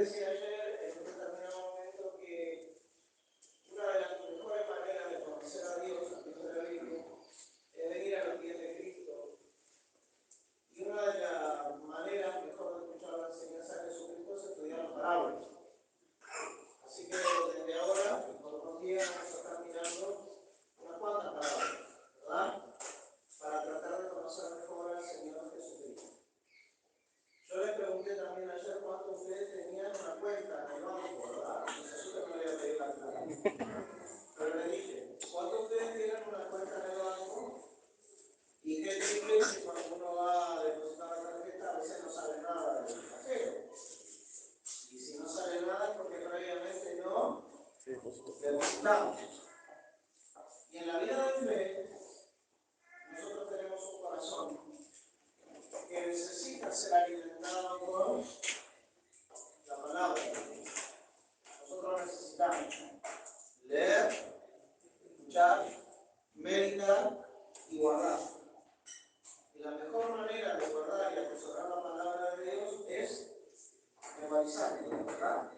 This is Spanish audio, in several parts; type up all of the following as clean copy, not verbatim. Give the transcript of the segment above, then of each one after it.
decía ayer en un determinado momento que una de las mejores maneras de conocer a Dios, a través de la Biblia, es venir a los pies de Cristo. Y una de las maneras mejor de escuchar la enseñanza de Jesucristo es estudiar las parábolas. Así que desde ahora, por unos días, vamos a estar mirando unas cuantas parábolas, ¿verdad? Para tratar de conocer mejor al Señor Jesucristo. Yo les pregunté también ayer cuántos de ustedes tenían una cuenta en el banco, ¿verdad? Jesús no le iba a pedir la plata. Pero le dije, ¿cuántos de ustedes tienen una cuenta en el banco? Y qué triste es que cuando uno va a depositar la tarjeta a veces no sale nada del cajero. Y si no sale nada es porque previamente no depositamos. Y en la vida de fe, nosotros tenemos un corazón que necesita ser alimentado con la palabra. Nosotros necesitamos leer, escuchar, meditar y guardar. Y la mejor manera de guardar y atesorar la palabra de Dios es memorizarla, ¿verdad?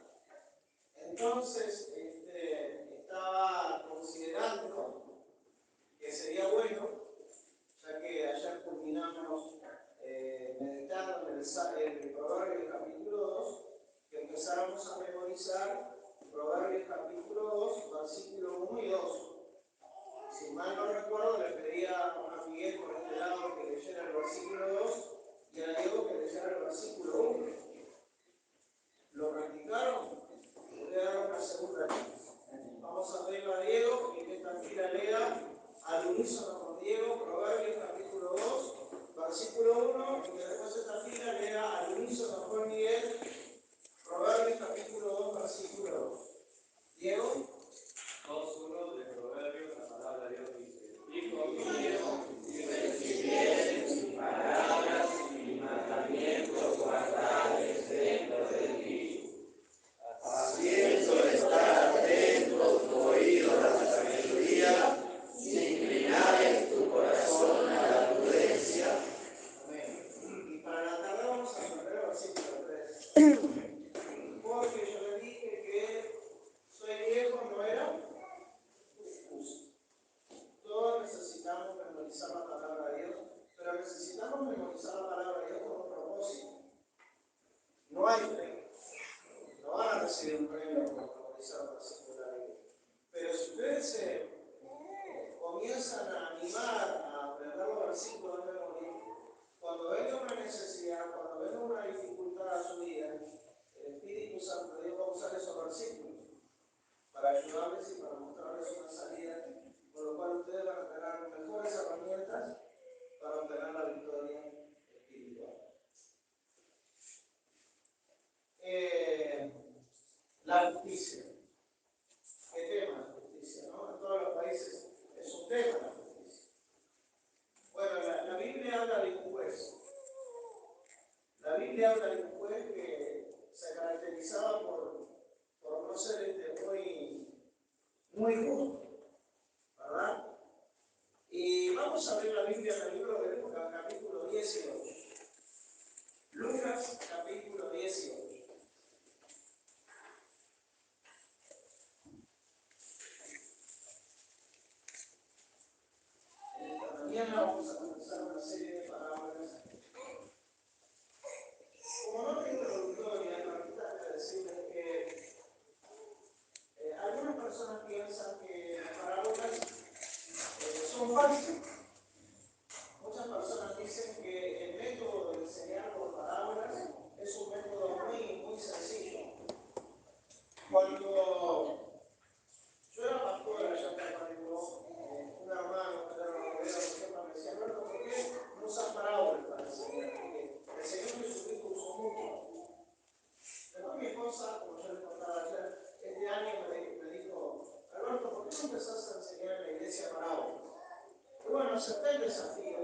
Entonces, estaba considerando que sería bueno, ya que ayer culminamos meditando en el Proverbios capítulo 2, que empezáramos a memorizar Proverbios capítulo 2, versículo 1 y 2. Si mal no recuerdo, le pedía a Miguel por este lado que leyera el versículo 2 y a Diego que leyera el versículo 1. ¿Lo practicaron? Voy a dar una segunda chance. Vamos a pedirle a Diego que en esta fila lea al unísono con Diego, Proverbios capítulo 2, versículo 1, y que después de esta fila lea al unísono con Miguel, Proverbios capítulo 2, versículo 2. Diego. 2:1 de Proverbios, la palabra de Dios dice: Hijo mío, si recibieres mis palabras y mis mandamientos guardares dentro de ti, haciendo estar atento tu oído a la sabiduría, sin inclinar tu corazón a la prudencia. Amén. Y para la tarde vamos a aprender el versículo 3. Porque yo le dije que soy viejo, no era excusa. Todos necesitamos memorizar la palabra de Dios, pero necesitamos memorizar la palabra de Dios con un propósito. No hay premio. No van a recibir un premio por memorizar un versículo de la Biblia. Pero si ustedes se comienzan a animar a aprender los versículos de memoria, cuando venga una necesidad, cuando venga una dificultad a su vida, el Espíritu Santo de Dios va a usar esos versículos para ayudarles y para mostrarles una salida, por lo cual ustedes van a tener mejores herramientas para obtener la victoria espiritual. La justicia. ¿Qué tema la justicia? ¿No? En todos los países es un tema la justicia. Bueno, la Biblia habla de un juez. La Biblia habla de un juez que se caracterizaba por no ser muy justo, ¿verdad? Y vamos a ver la Biblia en el libro de Lucas, capítulo 18. Lucas, capítulo 18. En esta mañana vamos a comenzar una serie de parábolas. Como nota introductoria, permítanme decirles que algunas personas piensan que las parábolas son falsas. Muchas personas dicen que el método de enseñar por parábolas es un método muy sencillo. Cuando yo era pastor allá en Tacuarembó, un hermano que era rodeo, siempre me decía: Alberto, ¿por qué no usas parábolas para enseñar? Porque el Señor Jesucristo usó mucho. Después mi esposa, como yo les contaba ayer, este año me dijo: Alberto, ¿por qué no empezás a enseñar en la iglesia parábolas? Y bueno, acepté el desafío,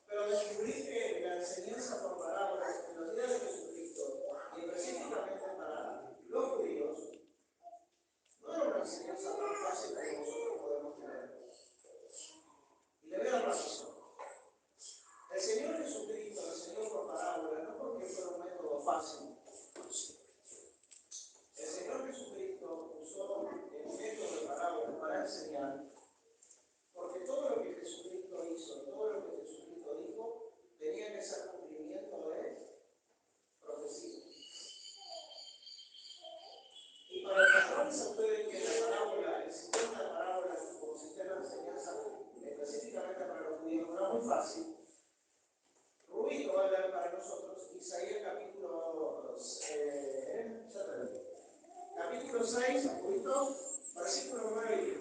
pero descubrí que la enseñanza por parábolas en los días de Jesucristo, y específicamente para los judíos, no era una enseñanza tan fácil como nosotros podemos creer. Y le voy a dar la razón. El Señor Jesucristo enseñó por parábolas no porque fuera un método fácil, específicamente para los judíos, no era muy fácil. Rubí lo va a leer para nosotros, Isaías capítulo 6, Rubito, versículo 9 y 10.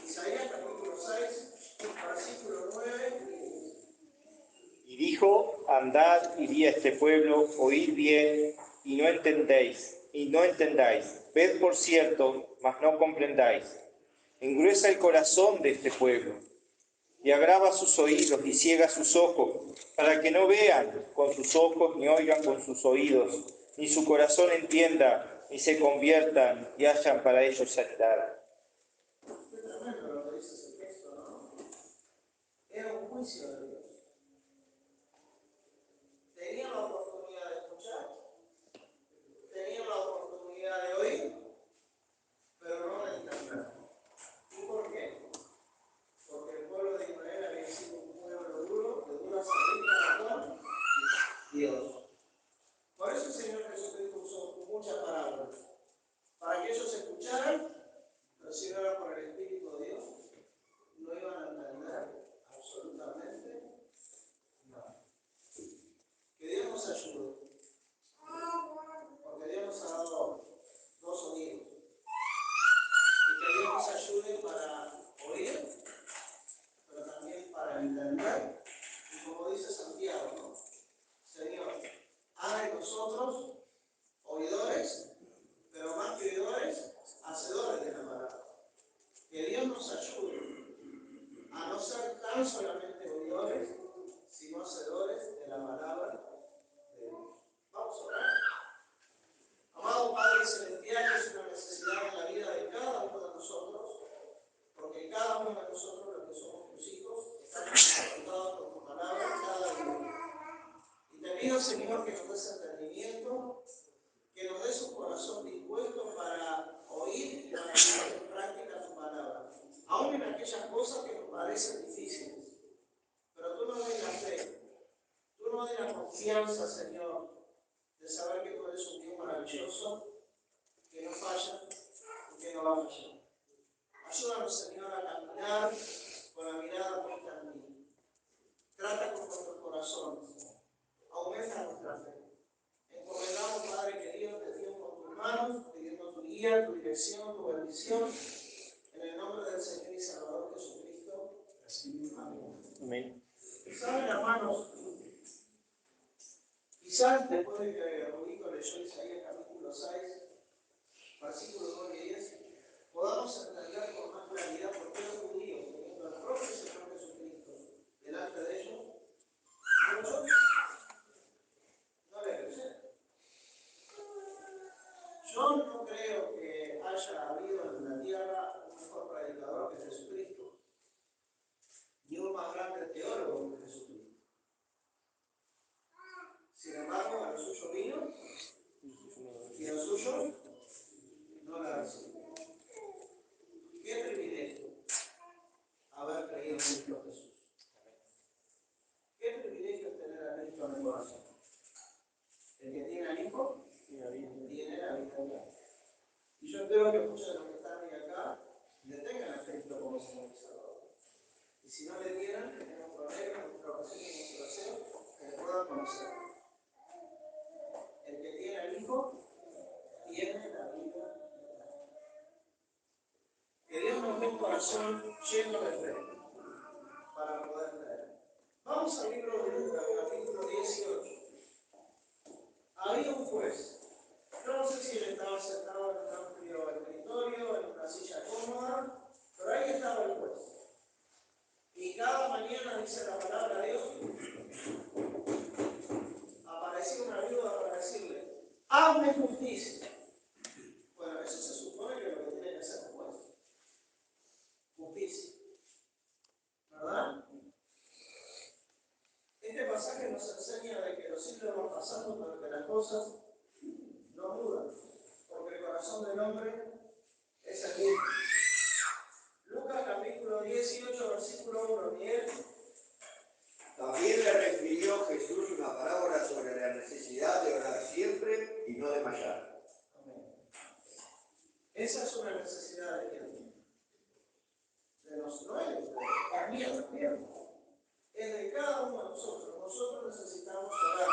Isaías capítulo 6, versículo 9 y 10. Y dijo, andad y di a este pueblo, oíd bien, y no entendáis, ved por cierto, mas no comprendáis. Engruesa el corazón de este pueblo, y agrava sus oídos, y ciega sus ojos, para que no vean con sus ojos, ni oigan con sus oídos, ni su corazón entienda, ni se conviertan, y hayan para ellos sanidad. Qué tremendo lo que dice ese texto, ¿no? Era un juicio de Dios. Tenían la oportunidad de escuchar, tenían la oportunidad de oír, pero no de entender. ¿Y por qué? Porque el pueblo de Israel había sido un pueblo duro, de dura salida con Dios. Por eso el Señor Jesucristo usó muchas parábolas, para que ellos escucharan, pero si no era por el Espíritu de Dios, no iban a entender absolutamente nada. Que Dios nos ayude, porque Dios nos ha dado dos oídos, y que Dios nos ayude para oír, pero también para entender, y como dice Santiago, ¿no? Señor, haga en nosotros oidores, pero más que oidores, hacedores de la palabra. Que Dios nos ayude a no ser tan solamente oidores, sino hacedores de la palabra de Dios. Vamos a orar. Amado Padre Celestial, es una necesidad en la vida de cada uno de nosotros, porque cada uno de nosotros, los que somos tus hijos, estamos confrontados con tu palabra cada día. Y te pido, Señor, que nos des entendimiento, que nos des un corazón dispuesto para oír y para poner en práctica tu palabra, aún en aquellas cosas que nos parecen difíciles. Pero tú nos des la fe, tú nos des la confianza, Señor, de saber que tú eres un Dios maravilloso, que no falla y que no va a fallar. Ayúdanos, Señor, a caminar con la mirada puesta en ti. Trata con nuestros corazones, aumenta nuestra fe. Encomendamos, Padre querido, te digo con tus manos, pidiendo tu guía, tu dirección, tu bendición, en el nombre del Señor y Salvador Jesucristo. Amén. Amén. ¿Saben, hermanos? Quizás después de que Rodrigo leyó Isaías capítulo 6, versículos 9 y 10, podamos entender con más claridad por qué los judíos, teniendo al propio Señor Jesucristo delante de ellos, muchos no le creyeron. Yo no creo que haya habido en la tierra un mejor predicador que Jesucristo, ni un más grande teólogo que Jesucristo. Sin embargo, a lo suyo vino y a lo suyo no la recibió. Qué privilegio haber creído en Cristo Jesús. Qué privilegio tener a Cristo en el corazón. El que tiene al Hijo tiene la vida eterna. Y yo espero que muchos de los que están hoy acá le tengan a Cristo como Señor y Salvador. Y si no le tienen, tenemos problemas, nuestra oración y nuestro deseo, que le puedan conocer. El que tiene al Hijo tiene la vida eterna. Que Dios nos dé un corazón lleno de fe para poder creer. Vamos al libro de Lucas, capítulo 18. Había un juez. Yo no sé si él estaba sentado en un amplio escritorio, en una silla cómoda, pero ahí estaba el juez. Y cada mañana, dice la palabra de Dios, aparecía una viuda para decirle: hazme justicia. Bueno, eso se supone que es lo que tiene que hacer el juez. Justicia. ¿Verdad? Este pasaje nos enseña de que los siglos van pasando, pero que las cosas no mudan, porque el corazón del hombre es el mismo. Lucas capítulo 18, versículo 1 y 10. También le refirió Jesús una parábola sobre la necesidad de orar siempre y no desmayar. Amén. Esa es una necesidad de quién? no es de ustedes, es mía también. Es de cada uno de nosotros. Nosotros necesitamos orar.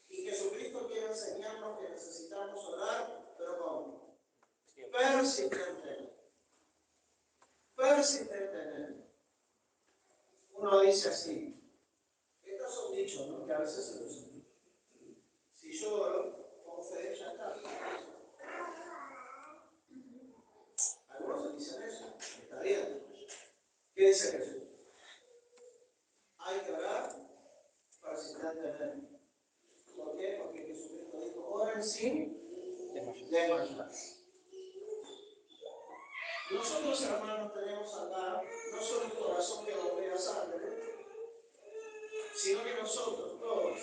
Y Jesucristo quiere enseñarnos que necesitamos orar, pero ¿cómo? Persistentemente. Persistentemente. Uno dice así. Estos son dichos, ¿no? Que a veces se usan. Si yo oro, con fe, ya está. Algunos dicen eso. Está bien. ¿Qué dice Jesús? Hay que orar persistentemente. ¿Por qué? Porque Jesucristo dijo, oren sin desmayar. Nosotros, hermanos, tenemos acá no solo un corazón que bombea sangre, sino que nosotros todos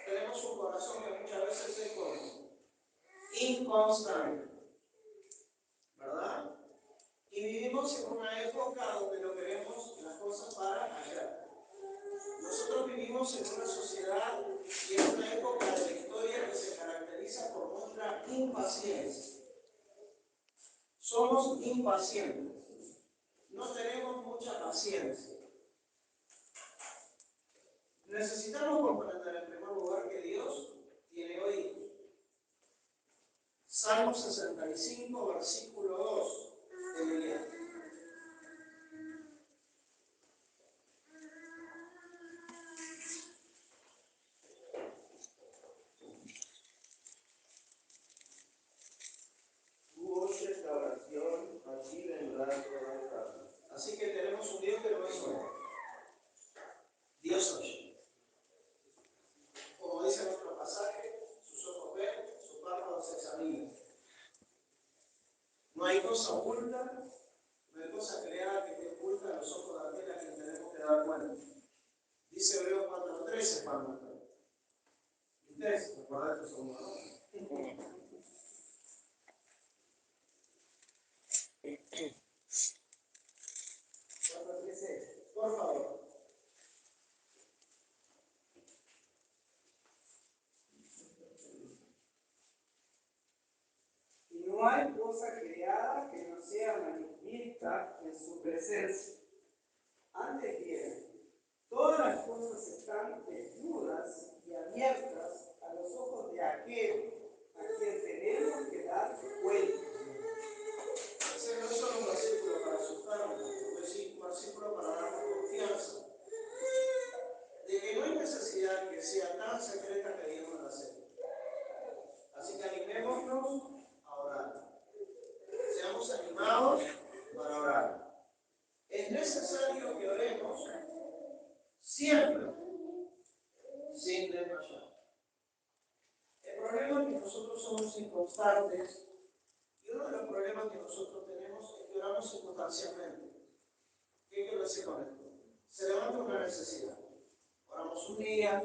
tenemos un corazón que muchas veces es como inconstante, ¿verdad? Y vivimos en una época donde no queremos las cosas para ayer. Nosotros vivimos en una sociedad y en una época de la historia que se caracteriza por nuestra impaciencia. Somos impacientes. No tenemos mucha paciencia. Necesitamos comprender en primer lugar que Dios tiene oídos. Salmo 65, versículo 2 de Biblia. Tú oyes la oración, allí vendrá toda la carne. Así que tenemos un Dios que no es sordo. Dios oye. Como dice nuestro pasaje, sus ojos ven, sus párpados examinan. No hay cosa oculta, no hay cosa creada que esté oculta a los ojos de aquel a quien tenemos que dar cuenta. Dice Hebreos 4:13, Pablo. ¿Ustedes recuerdan que somos no? Por favor. Y no hay cosa creada que no sea manifiesta en su presencia. Antes bien, todas las cosas están desnudas y abiertas a los ojos de aquel a quien tenemos que dar cuenta. Ese no es solo un versículo para asustarnos, es un versículo para darnos confianza de que no hay necesidad que sea tan secreta que Dios no la sepa. Así que animémonos a orar. Seamos animados para orar. Es necesario que oremos siempre, sin desmayar. El problema es que nosotros somos inconstantes y uno de los problemas que nosotros tenemos es que oramos circunstancialmente. ¿Qué quiero decir con esto? Se levanta una necesidad. Oramos un día,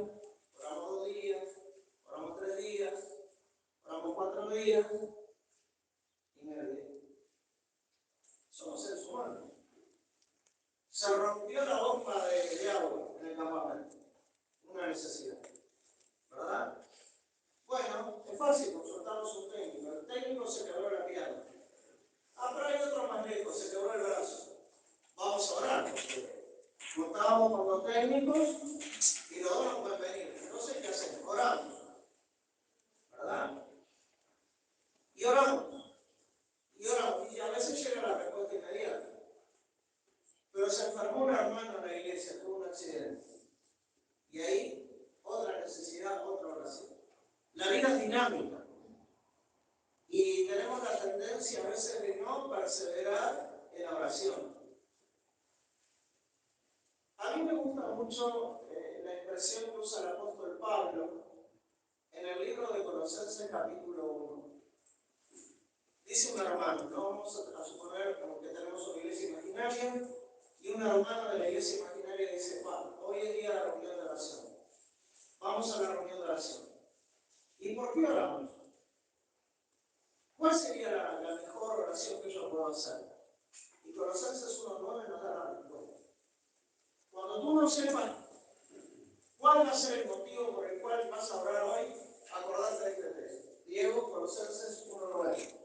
oramos 2 días, oramos 3 días, oramos 4 días y medio. Somos seres humanos. Se rompió la bomba de agua en el campamento. Una necesidad. ¿Verdad? Bueno, es fácil, consultamos a un técnico. El técnico se quebró la pierna. Ah, pero hay otro más lejos, se quebró el brazo. Vamos a orar. Contábamos con los técnicos y los dos no pueden venir. Entonces, ¿qué hacemos? Oramos. ¿Verdad? Y oramos. Y oramos. Y a veces llega la respuesta inmediata. Pero se enfermó una hermana en la iglesia, tuvo un accidente. Y ahí, otra necesidad, otra oración. La vida es dinámica. Y tenemos la tendencia a veces de no perseverar en la oración. A mí me gusta mucho la expresión que usa el apóstol Pablo en el libro de Colosenses capítulo 1. Dice un hermano, no vamos a suponer que tenemos una iglesia imaginaria, y un hermano de la iglesia imaginaria dice, Pablo, hoy es día de la reunión de oración. Vamos a la reunión de oración. ¿Y por qué oramos? ¿Cuál sería la mejor oración que yo puedo hacer? Y Colosenses 1:9 nos da la respuesta. Cuando tú no sepas cuál va a ser el motivo por el cual vas a orar hoy, acordate de este texto. Diego, Colosenses 1:9.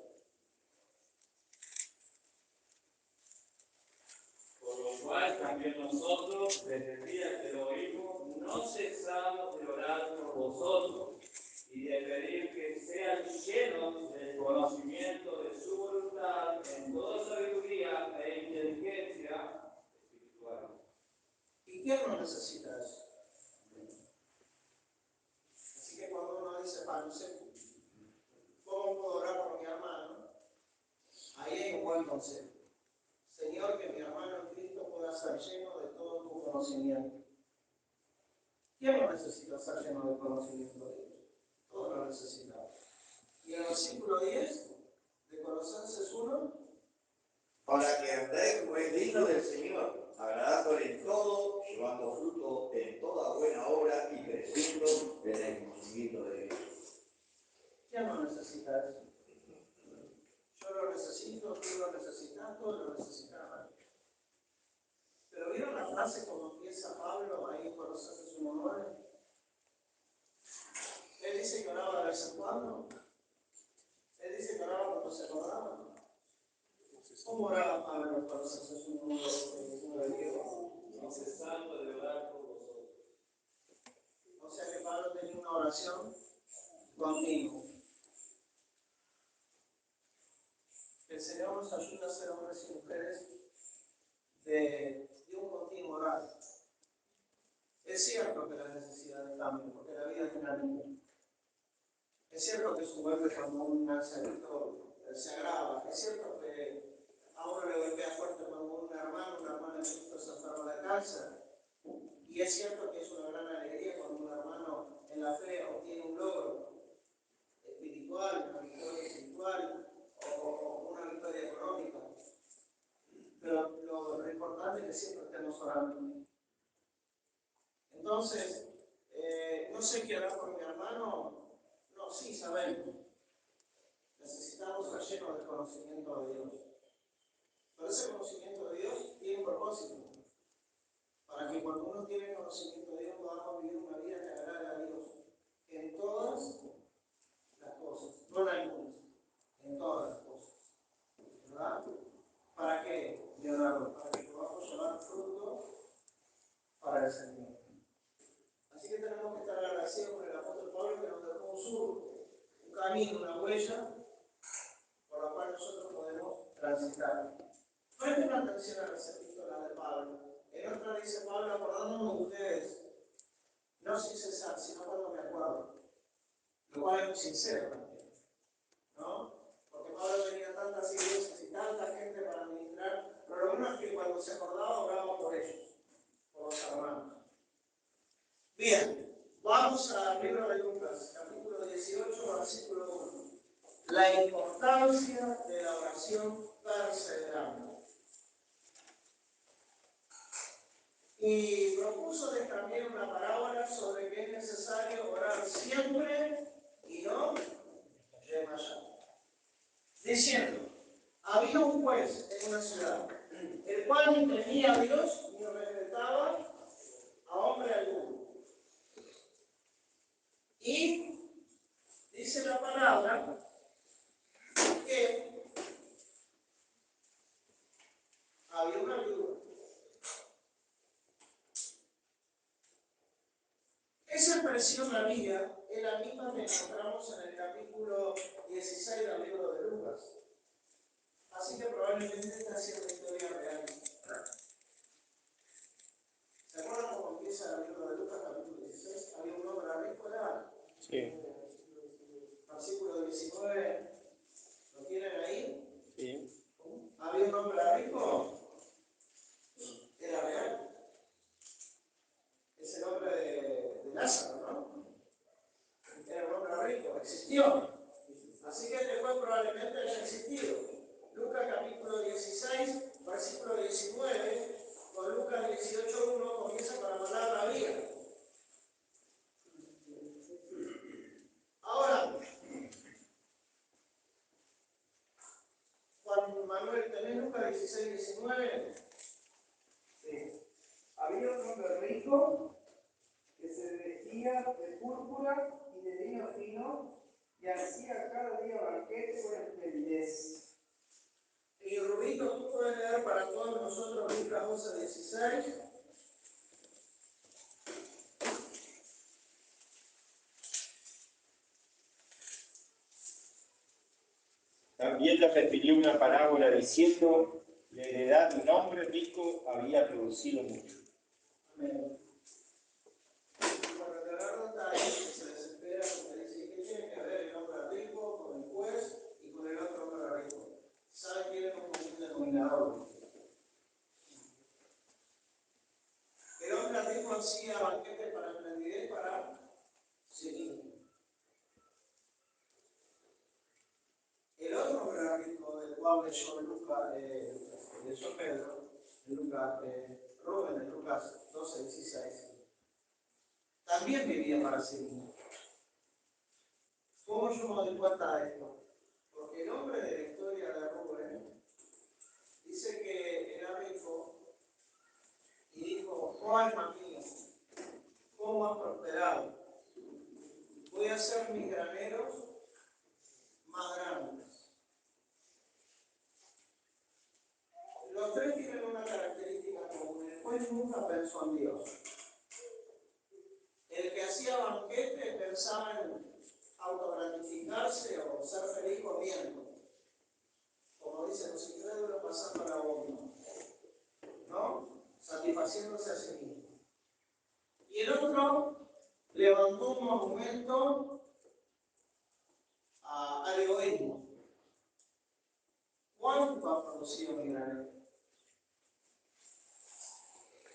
conocimiento de su voluntad en toda sabiduría e inteligencia espiritual. ¿Y quién no necesita eso? Así que cuando uno dice, no sé, ¿cómo puedo orar por mi hermano? Ahí hay un buen consejo. Señor, que mi hermano en Cristo pueda ser lleno de todo tu conocimiento. ¿Quién no necesita ser lleno del conocimiento de Dios? Todos lo necesitamos. Y en el versículo 10 de Colosenses 1, para que andéis como es digno del Señor, agradándole en todo, llevando fruto en toda buena obra y creciendo en el conocimiento de Dios. ¿quién no necesita eso? Yo lo necesito, tú lo necesitas, todos lo necesitamos. Pero ¿vieron la frase como empieza Pablo ahí en Colosenses 1:9? Él dice que oraba de vez en cuando. Él dice que oraba cuando se acordaba. ¿Cómo oraba Pablo en Colosenses 1:9? Cesando de orar por vosotros. O sea que Pablo tenía una oración continua. Que el Señor nos ayude a ser hombres y mujeres de un continuo orar. Es cierto que la necesidad de cambio, porque la vida es dinámica. Es cierto que su vuelve cuando un ancianito se agrava. Es cierto que a uno le golpea fuerte cuando un hermano, una hermana en Cristo se enferma de cáncer. Y es cierto que es una gran alegría cuando un hermano en la fe obtiene un logro espiritual, una victoria espiritual o una victoria económica. Pero lo importante es que siempre estemos orando. Entonces, no sé qué hará por mi hermano. No, sí, sabemos. Necesitamos ser llenos del conocimiento de Dios. Pero ese conocimiento de Dios tiene un propósito. Para que cuando uno tiene conocimiento de Dios podamos vivir una vida que agrade a Dios en todas las cosas, no en algunas, en todas las cosas. ¿Verdad? ¿Para qué, Leonardo? Para que podamos llevar fruto para el Señor. Así que tenemos que estar agradecidos con el apóstol Pablo que nos dejó un surco, un camino, una huella por la cual nosotros podemos transitar. Presten atención a las epístolas de Pablo. En otra dice Pablo, acordándome de ustedes, no sin cesar, sino cuando me acuerdo. Lo cual es muy sincero también, ¿no? Porque Pablo tenía tantas iglesias y tanta gente para ministrar, pero lo bueno es que cuando se acordaba, oraba por ellos, por los hermanos. Bien, vamos al libro de Lucas, capítulo 18, versículo 1. La importancia de la oración perseverante. Y propuso también una parábola sobre que es necesario orar siempre y no desmayar. Diciendo, había un juez en una ciudad, el cual ni temía a Dios ni respetaba a hombre alguno. Y dice la palabra que había una viuda. Esa expresión había es la misma que encontramos en el capítulo 16 del libro de Lucas. Así que probablemente esta sea una historia real. ¿Se acuerdan cómo empieza el libro de Lucas, capítulo 16? Había un hombre rico, ¿verdad? Sí. Versículo 19. ¿Lo tienen ahí? Sí. Había un hombre rico. Era real. Es el nombre de Lázaro, ¿no? Era un hombre rico, existió. Así que este juez probablemente haya existido. Lucas capítulo 16, versículo 19, con Lucas 18:1 comienza con la palabra vida. Ahora, Juan Manuel, ¿tenés Lucas 16:19? Sí. Había un hombre rico que se vestía de púrpura y de lino fino y hacía cada día banquete con esplendidez. Y Rubito, tú puedes leer para todos nosotros Lucas 11:16. También le refirió una parábola diciendo: la heredad de un hombre rico había producido mucho. Amén. Para Leonardo está ahí, que se desespera porque dice: ¿qué tiene que ver el hombre rico con el juez y con el otro hombre rico? ¿Sabe quién es un común denominador? El hombre rico hacía banquete para esplendidez para sí mismo. El otro hombre rico del cual leyó Pedro, Rubén, en Lucas 12:16, también vivía para sí mismo. ¿Cómo yo me doy cuenta de esto? Porque el hombre de la historia de Rubén dice que era rico y dijo: oh alma mía, ¿cómo has prosperado? Voy a hacer mis graneros más grandes. Los tres tienen una característica común: el juez nunca pensó en Dios. El que hacía banquete pensaba en autogratificarse o ser feliz comiendo. Como dicen los incrédulos, pasando la bomba, ¿no? Satisfaciéndose a sí mismo. Y el otro levantó un monumento al egoísmo. ¿Cuánto ha producido mi granero?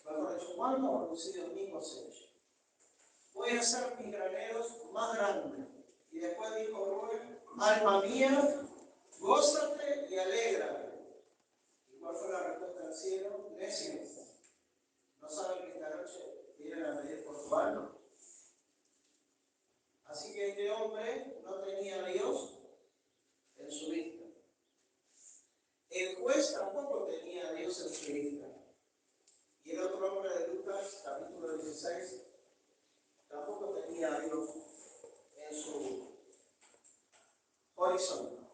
Mejor dicho, ¿cuánto ha producido mi cosecha? Voy a hacer mis graneros más grandes. Y después dijo Rubén: alma mía, gózate y alégrate. ¿Y cuál fue la respuesta del cielo? Necios. ¿No saben que esta noche vienen a pedir por su alma? Así que este hombre no tenía a Dios en su vista. El juez tampoco tenía a Dios en su vista. Y el otro hombre de Lucas, capítulo 16, tampoco tenía a Dios en su horizonte.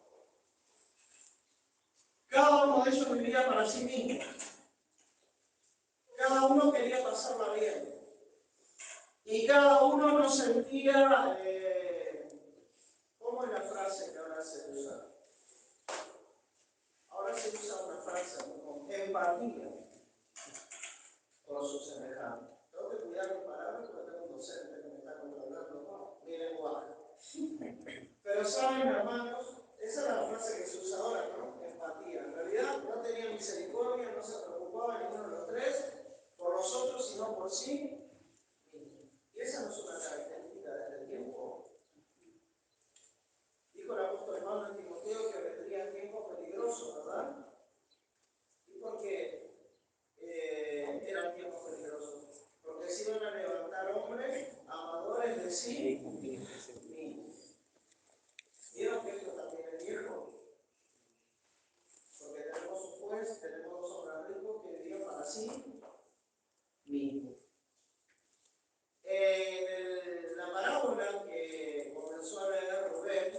Cada uno de ellos vivía para sí mismo. Cada uno quería pasarla bien. Y cada uno no sentía, ¿cómo es la frase que ahora se usa? Ahora se usa una frase como empatía con sus semejantes. Tengo que cuidar mis palabras porque tengo un docente que me está controlando mi lenguaje. Pero saben, hermanos, esa es la frase que se usa ahora, ¿no? Empatía. En realidad no tenía misericordia, no se preocupaba ninguno de los tres por los otros, sino por sí. Y esa no es una característica de este tiempo. Dijo el apóstol Pablo en Timoteo que vendrían tiempos peligrosos, ¿verdad? ¿Y por qué eran tiempos peligrosos? Porque se iban a levantar hombres amadores de sí mismos. ¿Vieron que esto también es viejo? Porque tenemos un juez, tenemos dos hombres ricos que vivían para sí mismos. En la parábola que comenzó a leer Rubén,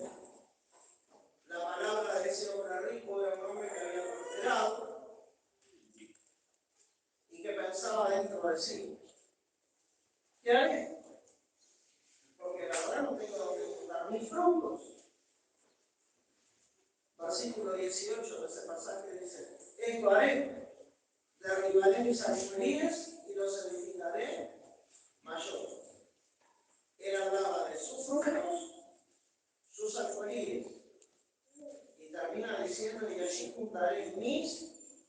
la palabra de ese hombre rico era un hombre que había prosperado y que pensaba dentro de sí: ¿qué haré? Porque la verdad no tengo donde juntar mis frutos. Versículo 18 de ese pasaje dice: esto haré, derribaré mis alfolíes y los edificaré mayor. Él hablaba de sus frutos, sus alfolíes, y termina diciendo: y allí juntaré mis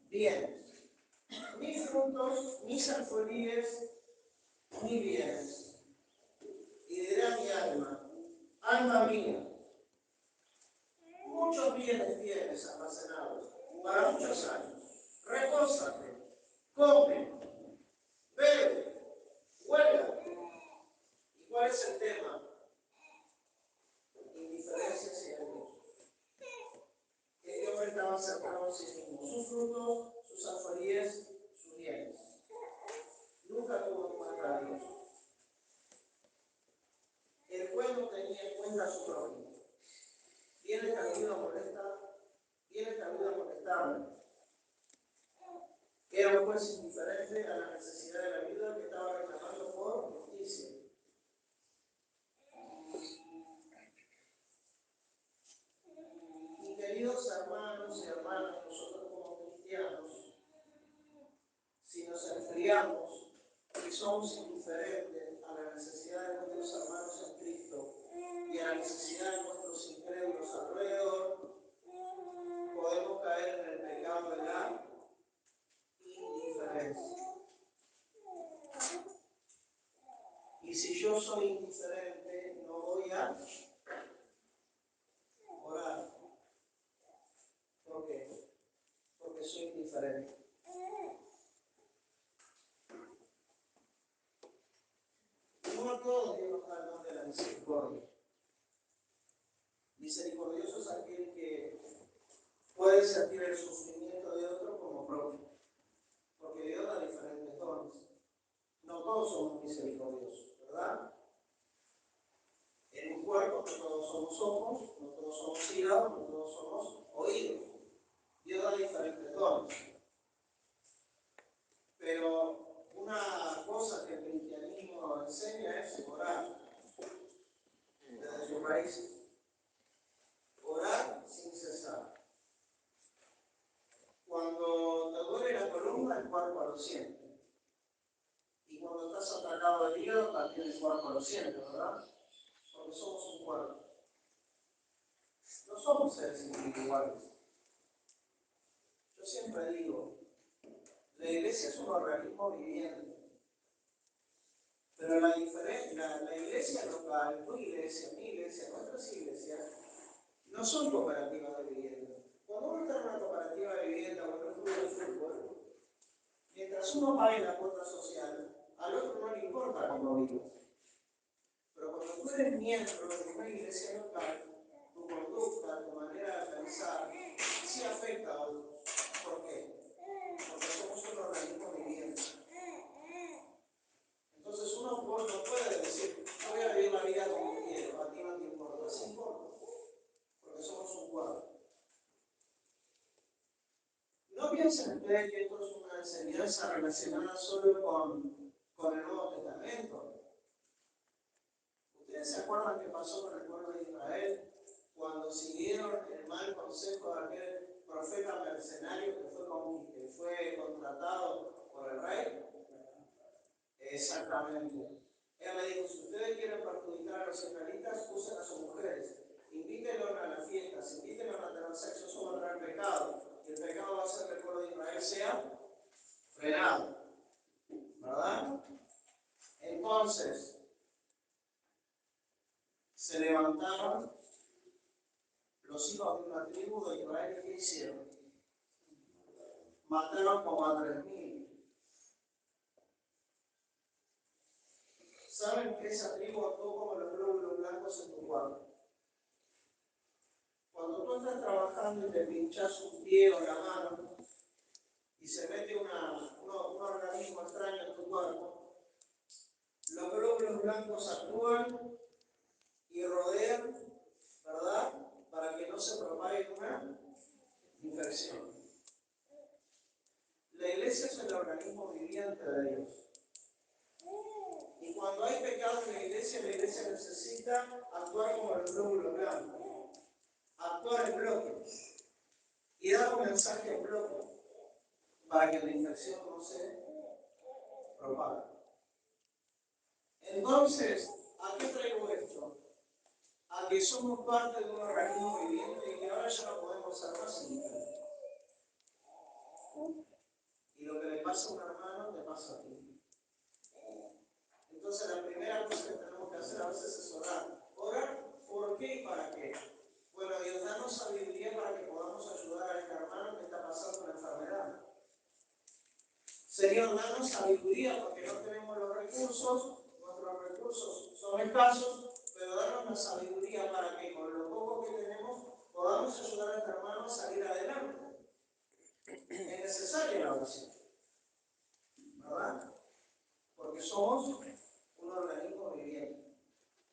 bienes. Mis frutos, mis alfolíes, mis bienes. Y diré a mi alma: alma mía, muchos bienes tienes almacenados para muchos años. Repósate, come, bebe, huelga. ¿Y cuál es el tema? Indiferencia hacia Dios. Este hombre estaba centrado en sí mismo: sus frutos, sus alfolíes, sus bienes. Nunca tuvo en cuenta a Dios. El juez no tenía en cuenta a su prójimo. Viene esta ayuda a molestarme. Era un juez indiferente a la necesidad de la vida que estaba reclamando por justicia. queridos hermanos y hermanas, nosotros como cristianos, si nos enfriamos y somos indiferentes a la necesidad de nuestros hermanos en Cristo y a la necesidad de nuestros incrédulos alrededor, podemos caer en el pecado de la indiferencia. Y si yo soy indiferente, no voy a orar. ¿Por qué? Porque soy indiferente. No a todos Dios nos da el don de la misericordia. Misericordioso es aquel que puede sentir el sufrimiento de otro como propio, porque Dios da diferentes dones. No todos somos misericordiosos, ¿verdad? En un cuerpo no todos somos ojos, no todos somos hígados, no todos somos oídos. Dios da diferentes dones. Pero una cosa que el cristianismo enseña es orar desde sus raíces. Orar sin cesar. Cuando te duele la columna, el cuerpo lo siente. Y cuando estás atacado del hígado, también el cuerpo lo siente, ¿verdad? Porque somos un cuerpo. No somos seres individuales. Yo siempre digo, la iglesia es un organismo viviente. Pero la iglesia local, tu iglesia, mi iglesia, nuestras iglesias, no son cooperativas de vivienda. Cuando uno está en una cooperativa de vivienda o en un club de fútbol, mientras uno pague la cuota social, al otro no le importa cómo vivas. Pero cuando tú eres miembro de una iglesia local, tu conducta, tu manera de pensar, sí afecta a otros. ¿Por qué? Porque somos un organismo viviente. Entonces uno no puede decir, yo voy a vivir la vida como quiero, a ti no te importa, sí importa, porque somos un cuerpo. No piensen ustedes que esto es una enseñanza relacionada solo con el Nuevo Testamento. ¿Ustedes se acuerdan qué pasó con el pueblo de Israel cuando siguieron el mal consejo de aquel profeta mercenario que fue contratado por el rey? Exactamente. Él le dijo, si ustedes quieren perjudicar a los israelitas, usen a sus mujeres. Invítenlos a las fiestas, invítenlos a tener sexo, eso va a traer pecado. Y el pecado va a hacer que el pueblo de Israel sea frenado. ¿Verdad? Entonces, se levantaron los hijos de una tribu de Israel. ¿Qué hicieron? Mataron como a 3.000. ¿Saben que esa tribu actuó como los glóbulos blancos en tu cuerpo? Cuando tú estás trabajando y te pinchas un pie o la mano y se mete un organismo extraño en tu cuerpo, los glóbulos blancos actúan y rodean, ¿verdad? Para que no se propague una infección. La iglesia es el organismo viviente de Dios. Y cuando hay pecado en la iglesia necesita actuar como el glóbulo blanco, actuar en bloque y dar un mensaje en bloque para que la infección no se propague. Entonces, ¿a qué traigo esto? A que somos parte de un organismo viviente y que ahora ya no podemos ser más indiferentes. Y lo que le pasa a un hermano, te pasa a ti. Entonces, la primera cosa que tenemos que hacer a veces es orar. ¿Orar por qué y para qué? Bueno, Dios, danos sabiduría para que podamos ayudar a este hermano que está pasando una enfermedad. Señor, danos sabiduría porque no tenemos los recursos, nuestros recursos son escasos, pero danos la sabiduría para que con lo poco que tenemos podamos ayudar a este hermano a salir adelante. Es necesaria la oración, ¿verdad? Porque somos un organismo viviente.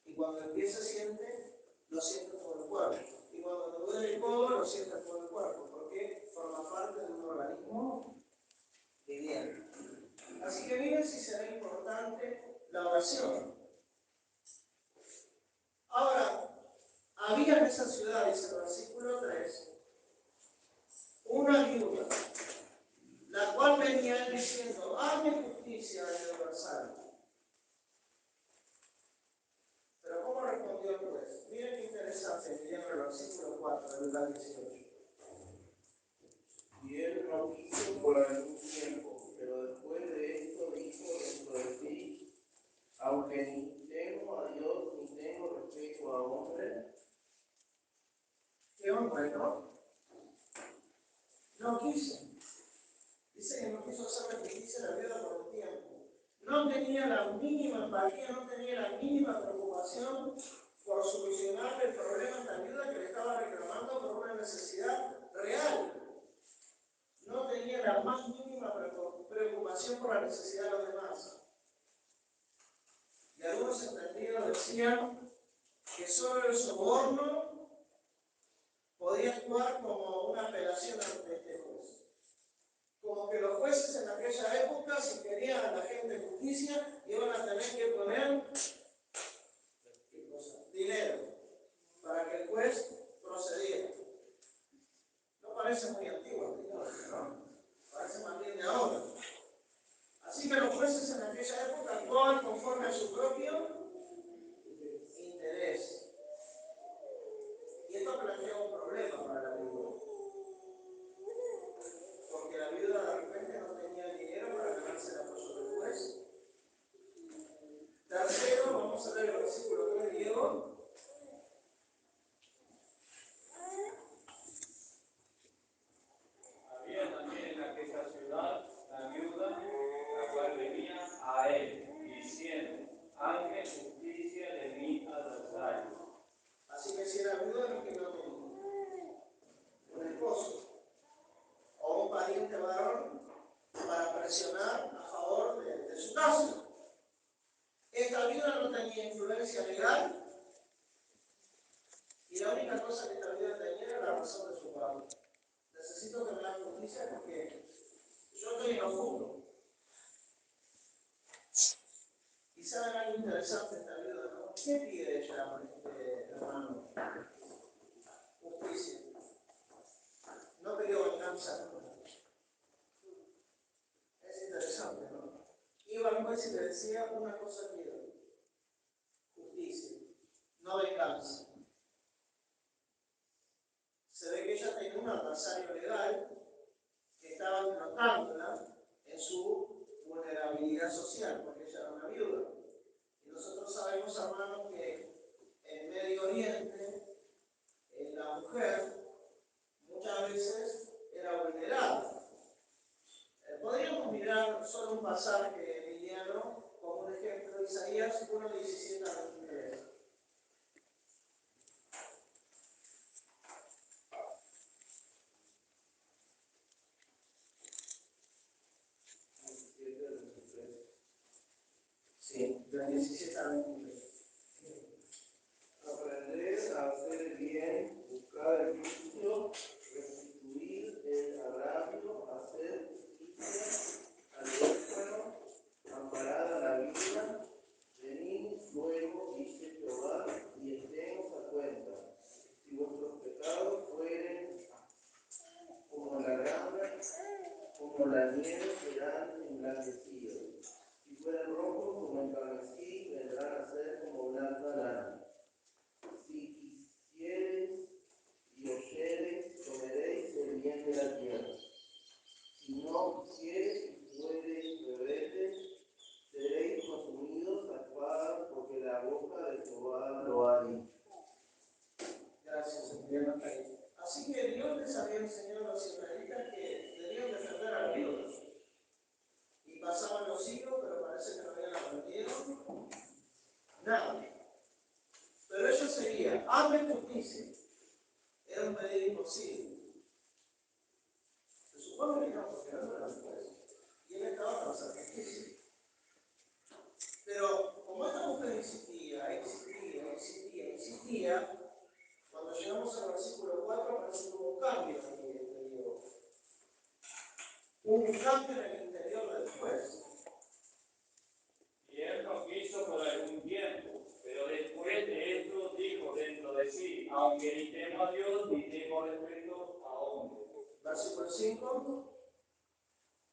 Y cuando el pie se siente, lo siente todo el cuerpo. Y cuando te duele el codo, lo siente todo el cuerpo, porque forma parte de un organismo viviente. Así que miren si será importante la oración. Ahora, había en esa ciudad, dice el versículo 3, una viuda, la cual venía él diciendo, hazme justicia del adversario. Pero ¿cómo respondió el juez? Miren qué interesante, leyendo el versículo 4 de Lucas 18. Y él no quiso por algún tiempo, pero después de esto dijo dentro de sí, aunque ni temo a Dios ni tengo respeto a hombre. ¿Qué hombre, no? No quiso. Dice que no quiso hacerle justicia a la viuda por un tiempo. No tenía la mínima empatía, no tenía la mínima preocupación por solucionar el problema a esta viuda que le estaba reclamando por una necesidad real. No tenía la más mínima preocupación por la necesidad de los demás. Y algunos entendidos decían que solo el soborno podía actuar como una apelación ante este juez. Como que los jueces en aquella época, si querían a la gente justicia, iban a tener que poner dinero para que el juez procediera. No parece muy antiguo, ¿no? Parece más bien de ahora. Así que los jueces en aquella época actuaban conforme a su propio interés. Y esto plantea un problema para la viuda. Porque la viuda de repente no tenía dinero para ganarse el apoyo del juez. Tercero, vamos a leer el versículo 3, Diego. Había también en aquella ciudad la viuda, la cual venía a él, diciendo, hazme justicia de mi adversario. Así que si era viuda, no es que no tenía un esposo o un pariente varón para presionar a favor de su caso. Esta viuda no tenía influencia legal y la única cosa que esta viuda tenía era la razón de su padre. Necesito que me hagan justicia porque yo estoy en lo justo. Y saben algo interesante esta viuda, ¿no? ¿Qué pide ella, hermano? Justicia. No pidió venganza. Es interesante, ¿no? Iba al juez y le decía una cosa quiero. Justicia, no venganza. Se ve que ella tenía un adversario legal que estaba explotándola en su vulnerabilidad social, porque ella era una viuda. Y nosotros sabemos, hermanos, que en Medio Oriente la mujer muchas veces era vulnerada. Podríamos mirar solo un pasaje liliano como un ejemplo de Isaías 1:17 a 23. Sí, del 17 al 23. Aprender a hacer el bien, buscar el juicio, restituir el agravio, hacer justicia al huérfano, amparar a la viuda, venid luego, dice Jehová, y estemos a cuenta. Si vuestros pecados fueren como la grana, como la nieve, serán emblanquecidos. Si fueren rojos como el carmesí, vendrán a ser como blanca lana. Si quisiereis y oyereis, comeréis el bien de la tierra. Si no quisiereis y fuereis rebeldes, seréis consumidos a espada, porque la boca de Jehová lo ha dicho. Gracias, Señor. Así que Dios les había enseñado a los israelitas que debían defender a la viuda. Y pasaban los siglos, pero parece que no habían aprendido nada. Pero ellos seguían, hazme justicia. Era un pedido imposible. Se supone que no, porque no era juez. Y él estaba para hacer justicia. Pero como esta mujer insistía, cuando llegamos al versículo 4 parece que hubo un cambio en el interior. Hubo un cambio en el interior del juez. Y él no quiso por algún tiempo, pero después de esto dijo dentro de sí, aunque ni temo a Dios ni tengo respeto a hombre. Versículo 5.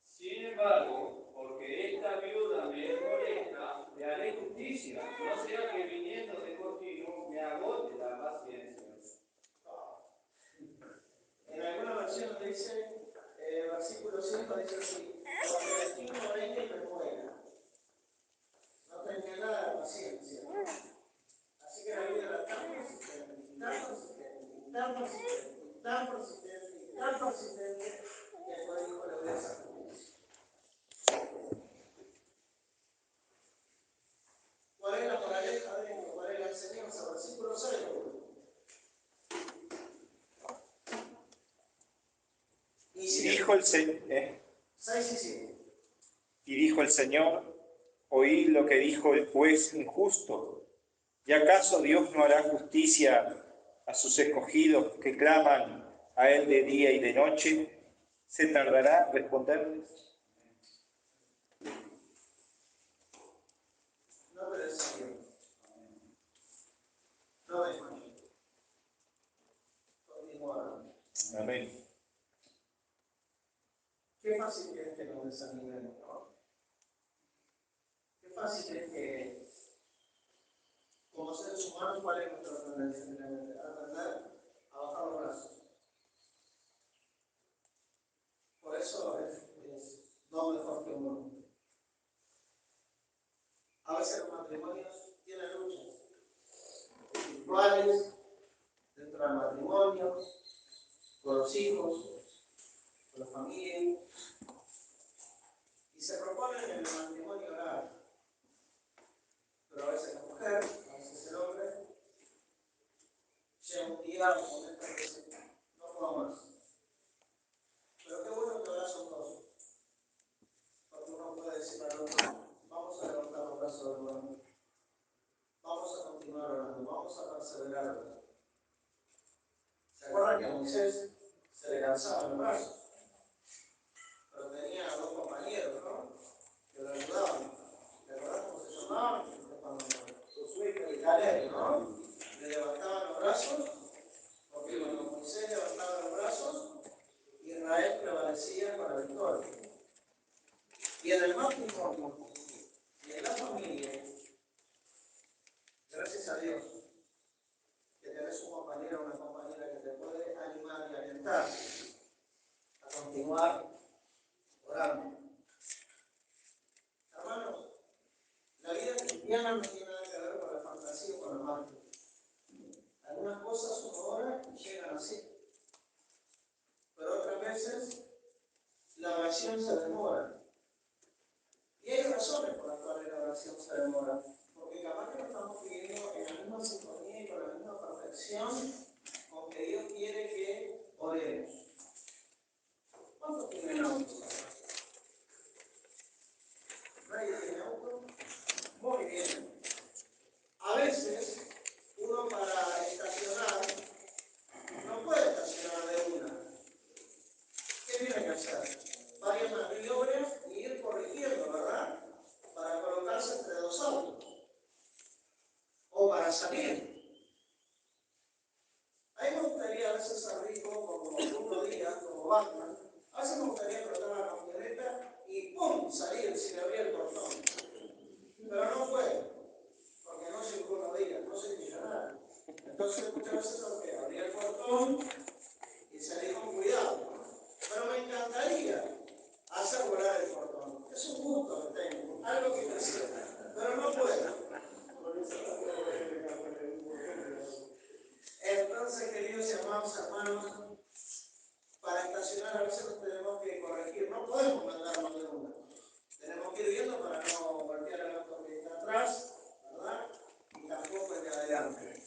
Sin embargo, porque esta viuda me molesta, le haré justicia, no sea que viniendo de continuo me agote la paciencia. En alguna versión dice, versículo 5 dice así, porque el tiempo venga y me muera. No tenía nada de paciencia. Así que la vida era tan persistente, tan persistente, tan persistente, tan persistente, tan persistente, que después dijo, le voy a sacar. ¿Cuál es la moraleja de esto? ¿Cuál es la enseñanza? Versículo 6. Y dijo el Señor, 6 y 7. y dijo el Señor, oíd lo que dijo el juez injusto. ¿Y acaso Dios no hará justicia a sus escogidos que claman a Él de día y de noche? ¿Se tardará en responderles? No me desafío. No me imagino. Continúa orando. Amén. Qué fácil que es que nos desanimemos, ¿no? Qué fácil es que, como seres humanos, ¿cuál es nuestra tendencia? Aprender a bajar los brazos. Por eso es doble fortuna. A veces los matrimonios tienen luchas espirituales, dentro del matrimonio, con los hijos, con la familia, y se proponen en el matrimonio orar. Pero a veces la mujer, a veces el hombre, llega un día o un momento que dice, no puedo más. Pero qué bueno que ahora son dos. Porque uno puede decir al otro, vamos a levantar los brazos de nuevo. Vamos a continuar orando, vamos a perseverar orando. ¿Se acuerdan que a Moisés se le cansaban los brazos? Pero tenía dos compañeros, ¿no? Que lo ayudaban. ¿Te acordás cómo se llamaban? Cuando Josué y Caleb, ¿no? Le levantaban los brazos, porque cuando Moisés levantaba los brazos, Israel prevalecía con la victoria. Y en el matrimonio y en la familia, gracias a Dios, que tenés un compañero o una compañera que te puede animar y alentar a continuar orando. Hermanos, la vida cristiana no tiene nada que ver con la fantasía o con la magia. Algunas cosas uno ora y llegan así. Pero otras veces la oración se demora. Y hay razones por las cuales la oración se demora. Porque capaz que no estamos viviendo en la misma sintonía y con la misma perfección con que Dios quiere que oremos. ¿Cuántos tienen auto? ¿Nadie tiene auto? Muy bien. A veces uno para estacionar no puede estacionar de una. ¿Qué tiene que hacer? Varias maniobras y ir corrigiendo, ¿verdad? Para colocarse entre dos autos. O para salir. A mí me gustaría a veces ser rico como Bruno Díaz, como Batman. A veces me gustaría tratar la camioneta y ¡pum! Salir sin abrir el portón. Pero no puedo, porque no soy Bruno Díaz, no soy millonario. Entonces muchas veces tengo que abrir el portón y salir con cuidado. Pero me encantaría hacer volar el portón. Es un gusto que tengo, algo que quisiera, pero no puedo. Entonces, queridos y amados hermanos, para estacionar a veces nos tenemos que corregir, no podemos mandarnos de una. Tenemos que ir viendo para no golpear el auto que está atrás, ¿verdad? Y tampoco el de adelante.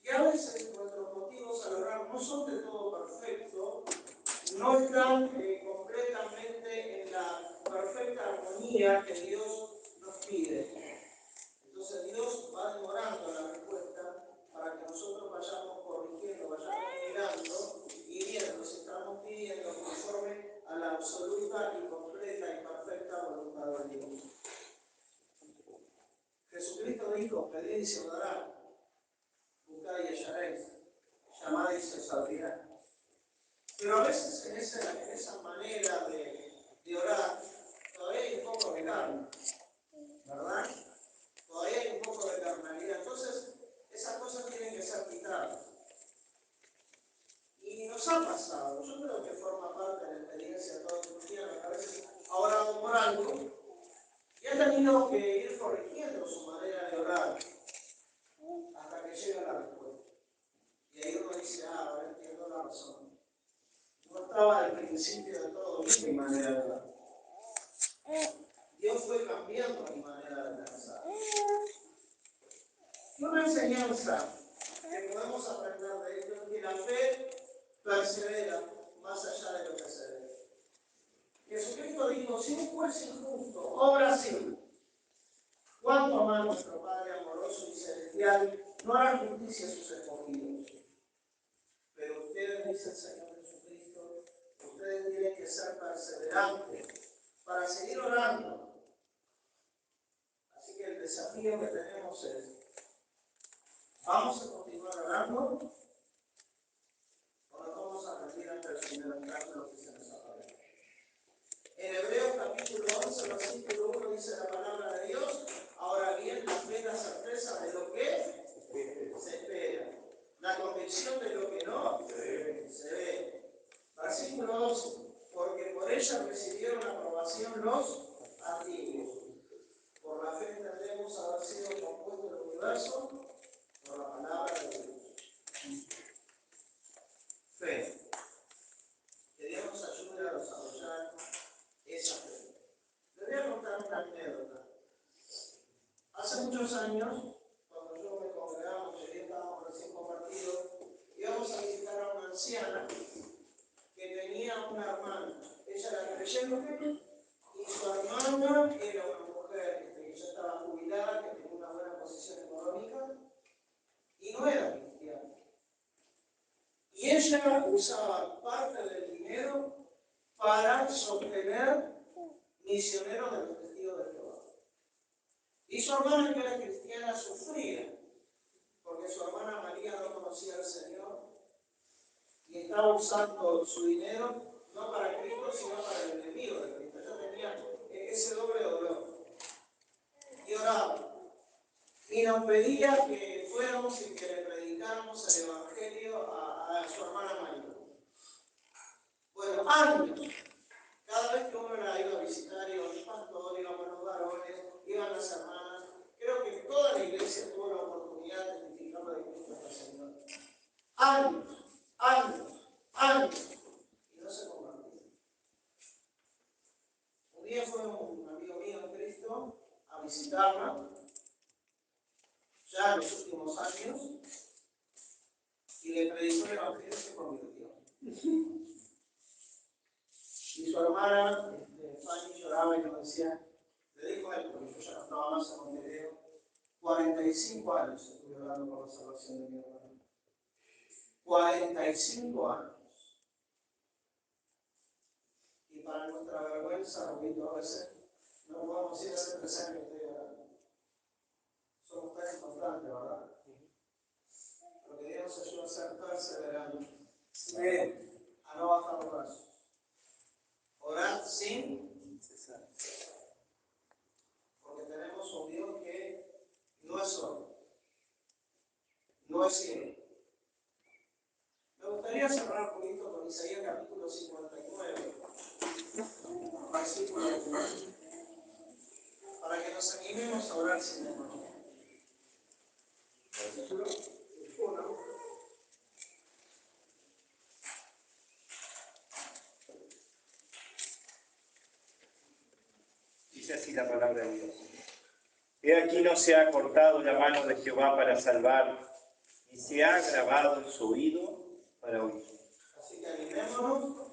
Y a veces nuestros motivos al orar no son de todo perfectos, no están completamente en la perfecta armonía que Dios nos pide. Entonces Dios va demorando la respuesta para que nosotros vayamos corrigiendo, vayamos mirando y viendo si estamos pidiendo conforme a la absoluta y completa y perfecta voluntad de Dios. Jesucristo dijo, pedid y se os dará, buscad y hallaréis, llamad y se os abrirá. Pero a veces en esa manera de orar, todavía hay un poco de carne, ¿verdad? Todavía hay un poco de carnalidad. Entonces, esas cosas tienen que ser quitadas. Y nos ha pasado, yo creo que forma parte de la experiencia de todo cristiano, que a veces ha orado por algo y ha tenido que ir corrigiendo su manera de orar hasta que llega la respuesta. Y ahí uno dice, ahora entiendo la razón. No estaba al principio de todo bien mi manera de orar. Dios fue cambiando mi manera de pensar. Y una enseñanza que podemos aprender de esto es que la fe persevera más allá de lo que se ve. Jesucristo dijo, si un juez injusto obra así, ¿cuánto más nuestro Padre amoroso y celestial no hará justicia a sus escogidos? Pero ustedes, dice el Señor Jesucristo, ustedes tienen que ser perseverantes para seguir orando. Así que el desafío que tenemos es, ¿vamos a continuar orando? ¿O nos vamos a rendir ante el Señor en caso de lo que se nos aparezca? En Hebreos capítulo 11, versículo 1 dice la palabra de Dios, ahora bien, la fe es la certeza de lo que se espera, la convicción de lo que no se ve. Versículo 12, porque por ella recibieron aprobación los antiguos. Por la fe entendemos haber sido compuesto el universo por la palabra de Dios. Fe. Que Dios nos ayude a desarrollar esa fe. Les voy a contar una anécdota. Hace muchos años, cuando yo me congregaba, llegué, estábamos recién convertidos, íbamos a visitar a una anciana que tenía una hermana. Ella era creyente y su hermana era una mujer que ya estaba jubilada, que tenía una buena posición económica y no era cristiana. Y ella usaba parte del dinero para sostener misioneros de los testigos de Jehová. Y su hermana, que era cristiana, sufría, porque su hermana María no conocía al Señor y estaba usando su dinero no para Cristo, sino para el enemigo de Cristo. Ella tenía ese doble dolor. Y oraba. Y nos pedía que fuéramos y que le predicáramos el Evangelio a su hermana María. Bueno, años. Cada vez que uno la iba a visitar, iba el pastor, íbamos los varones, iban las hermanas. Creo que toda la iglesia tuvo la oportunidad de testificarlo de Cristo al Señor. Años, años, años. Y no se convirtió. Un día fue un amigo mío en Cristo a visitarla, ya en los últimos años, y le predicó el Evangelio y se convirtió. Y su hermana, Fanny, lloraba y nos decía, le dijo a él, porque yo ya no estaba más en Montevideo, 45 años estuve orando por la salvación de mi hermano. 45 años. Y para nuestra vergüenza, Rubito, a veces no podemos ir a hacer 3 años que estoy orando. Somos tan importantes, ¿verdad? Porque Dios nos ayuda a ser perseverantes, a no bajar los brazos. Orar sin cesar. Porque tenemos un Dios que no es sordo, no es ciego. Me gustaría cerrar un poquito con Isaías capítulo 59, versículo 1, para que nos animemos a orar sin temor. Versículo 1. Dice así la palabra de Dios. He aquí no se ha cortado la mano de Jehová para salvar, ni se ha grabado en su oído para oír. Así que animémonos